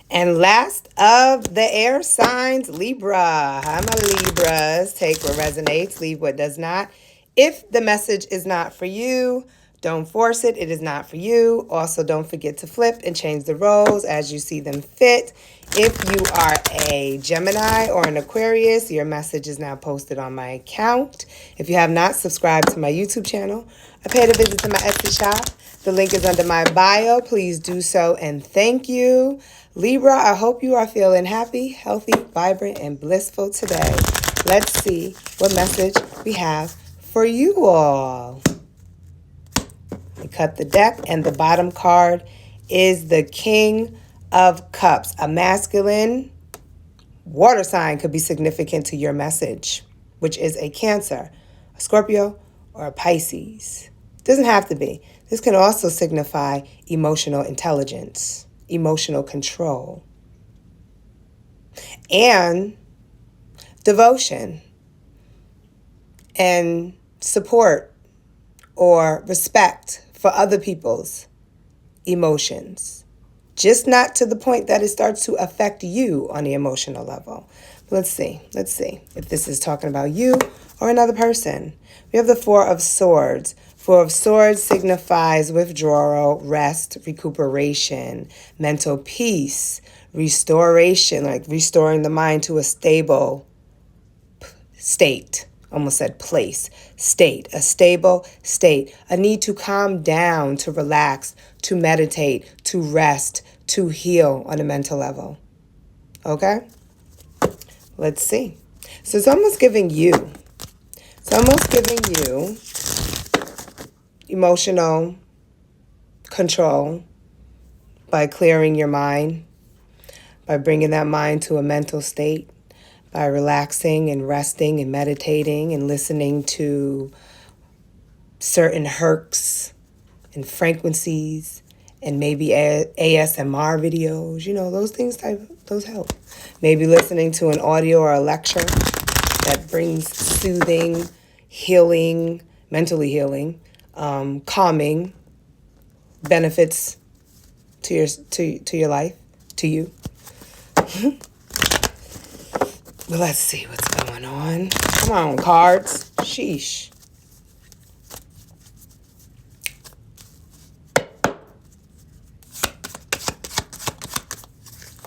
And last of the air signs, Libra. Hi, my Libras. Take what resonates, leave what does not. If the message is not for you, don't force it. It is not for you. Also, don't forget to flip and change the roles as you see them fit. If you are a Gemini or an Aquarius, your message is now posted on my account. If you have not subscribed to my YouTube channel or paid a visit to my Etsy shop, the link is under my bio. Please do so and thank you. Libra, I hope you are feeling happy, healthy, vibrant, and blissful today. Let's see what message we have for you all. We cut the deck, and the bottom card is the King of Cups. A masculine water sign could be significant to your message, which is a Cancer, a Scorpio, or a Pisces. Doesn't have to be. This can also signify emotional intelligence, emotional control, and devotion and support or respect for other people's emotions. Just not to the point that it starts to affect you on the emotional level. Let's see if this is talking about you or another person. We have the Four of Swords. Four of Swords signifies withdrawal, rest, recuperation, mental peace, restoration, like restoring the mind to a stable state. Almost said place. State. A stable state. A need to calm down, to relax, to meditate, to rest, to heal on a mental level. Okay? Let's see. So it's almost giving you. Emotional control by clearing your mind, by bringing that mind to a mental state, by relaxing and resting and meditating and listening to certain herks and frequencies and maybe ASMR videos. You know, those things those help. Maybe listening to an audio or a lecture that brings soothing, healing, mentally healing, calming benefits to your life, to you. Well, let's see what's going on. Come on, cards. Sheesh.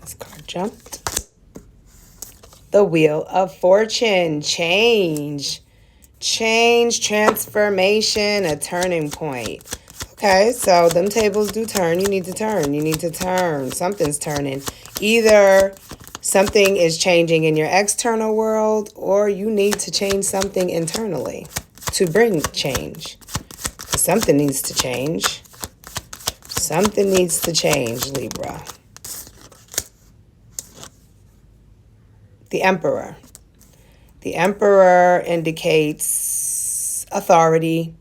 This card jumped. The Wheel of Fortune. Change, transformation, a turning point. Okay, so them tables do turn. You need to turn. Something's turning. Either something is changing in your external world, or you need to change something internally to bring change. Something needs to change. Something needs to change, Libra. The Emperor. The Emperor indicates authority,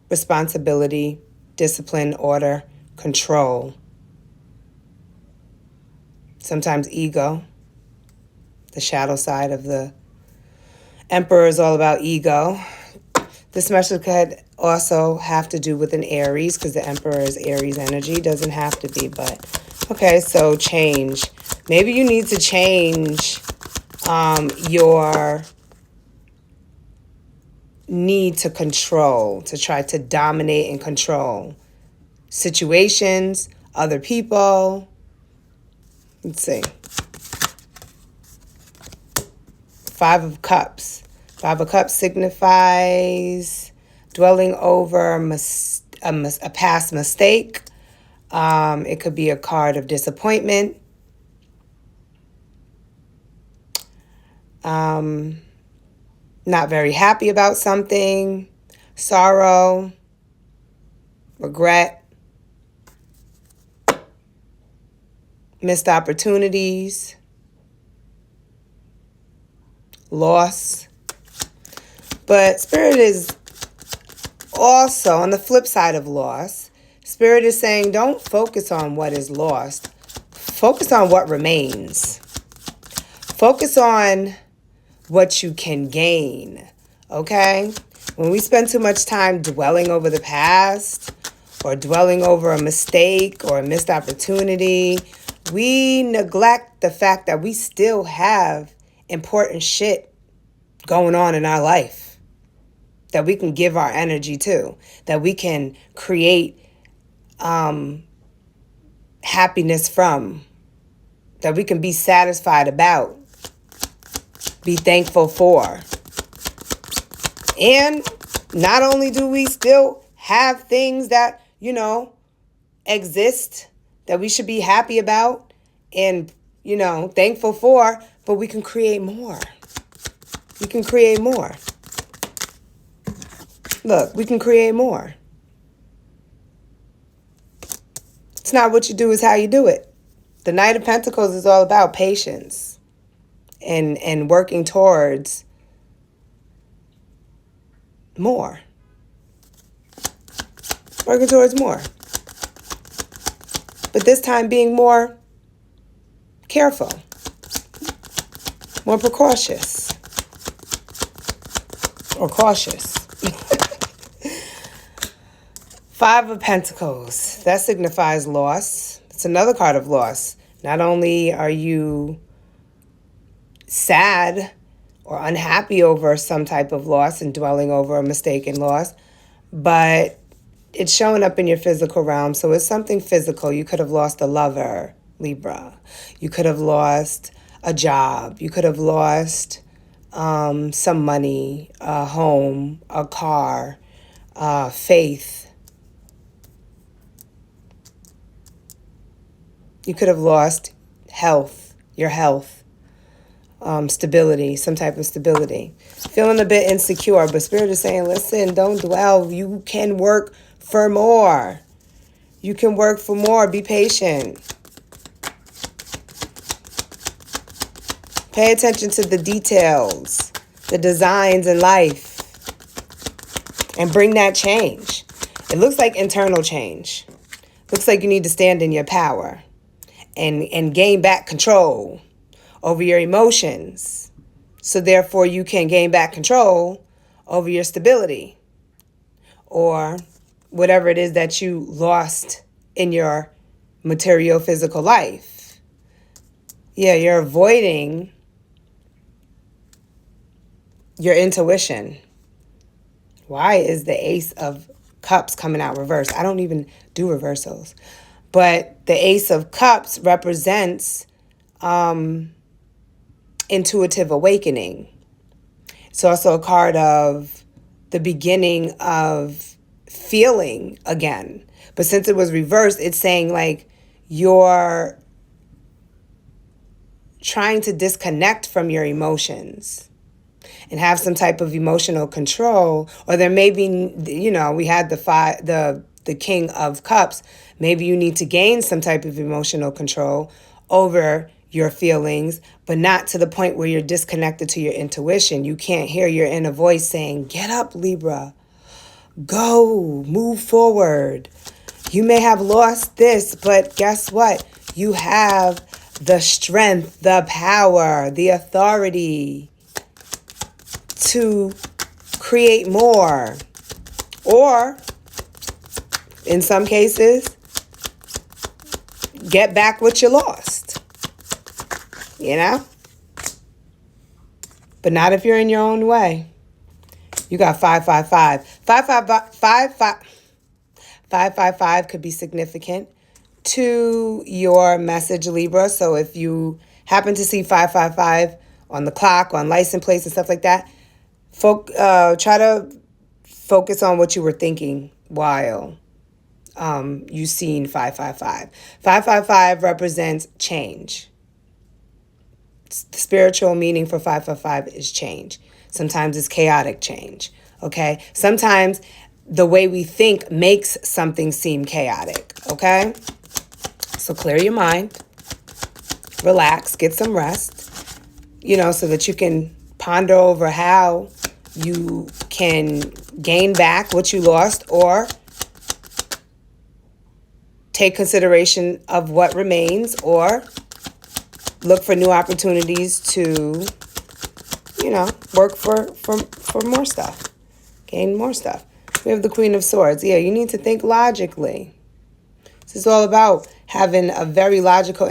responsibility, discipline, order, control. Sometimes ego. The shadow side of the Emperor is all about ego. This message could also have to do with an Aries, because the Emperor is Aries energy. Doesn't have to be, but okay, so change. Maybe you need to change your need to control, to try to dominate and control situations, other people. Let's see. Five of Cups. Five of Cups signifies dwelling over a past mistake. It could be a card of disappointment. Not very happy about something. Sorrow. Regret. Missed opportunities. Loss. But Spirit is also, on the flip side of loss, Spirit is saying don't focus on what is lost. Focus on what remains. Focus on what you can gain, okay? When we spend too much time dwelling over the past or dwelling over a mistake or a missed opportunity we neglect the fact that we still have important shit going on in our life that we can give our energy to, that we can create happiness from, that we can be satisfied about, be thankful for. And not only do we still have things that, exist that we should be happy about and, thankful for, but we can create more. We can create more. Look, we can create more. It's not what you do, it's how you do it. The Knight of Pentacles is all about patience and working towards more. Working towards more. But this time being more careful, more precautious, or cautious. Five of Pentacles, that signifies loss. It's another card of loss. Not only are you sad or unhappy over some type of loss and dwelling over a mistaken loss, but it's showing up in your physical realm. So it's something physical. You could have lost a lover, Libra. You could have lost a job. You could have lost some money, a home, a car, faith. You could have lost health, your health, stability, some type of stability. Feeling a bit insecure, but Spirit is saying, listen, don't dwell. You can work for more. You can work for more. Be patient. Pay attention to the details, the designs in life, and bring that change. It looks like internal change. Looks like you need to stand in your power and gain back control over your emotions. So therefore you can gain back control over your stability or whatever it is that you lost in your material physical life. Yeah, you're avoiding your intuition. Why is the Ace of Cups coming out reversed? I don't even do reversals. But the Ace of Cups represents intuitive awakening. It's also a card of the beginning of feeling again. But since it was reversed, it's saying like you're trying to disconnect from your emotions and have some type of emotional control. Or there may be, we had the King of Cups. Maybe you need to gain some type of emotional control over your feelings, but not to the point where you're disconnected to your intuition. You can't hear your inner voice saying, get up, Libra. Go, move forward. You may have lost this, but guess what? You have the strength, the power, the authority to create more. Or, in some cases, get back what you lost. But not if you're in your own way. You got 555. 555 could be significant to your message, Libra. So if you happen to see 555 on the clock, on license plates and stuff like that, try to focus on what you were thinking while you seen 555. 555 represents change. The spiritual meaning for 555 is change. Sometimes it's chaotic change, okay? Sometimes the way we think makes something seem chaotic, okay? So clear your mind, relax, get some rest, so that you can ponder over how you can gain back what you lost or take consideration of what remains or look for new opportunities to, work for more stuff, gain more stuff. We have the Queen of Swords. Yeah, you need to think logically. This is all about having a very logical,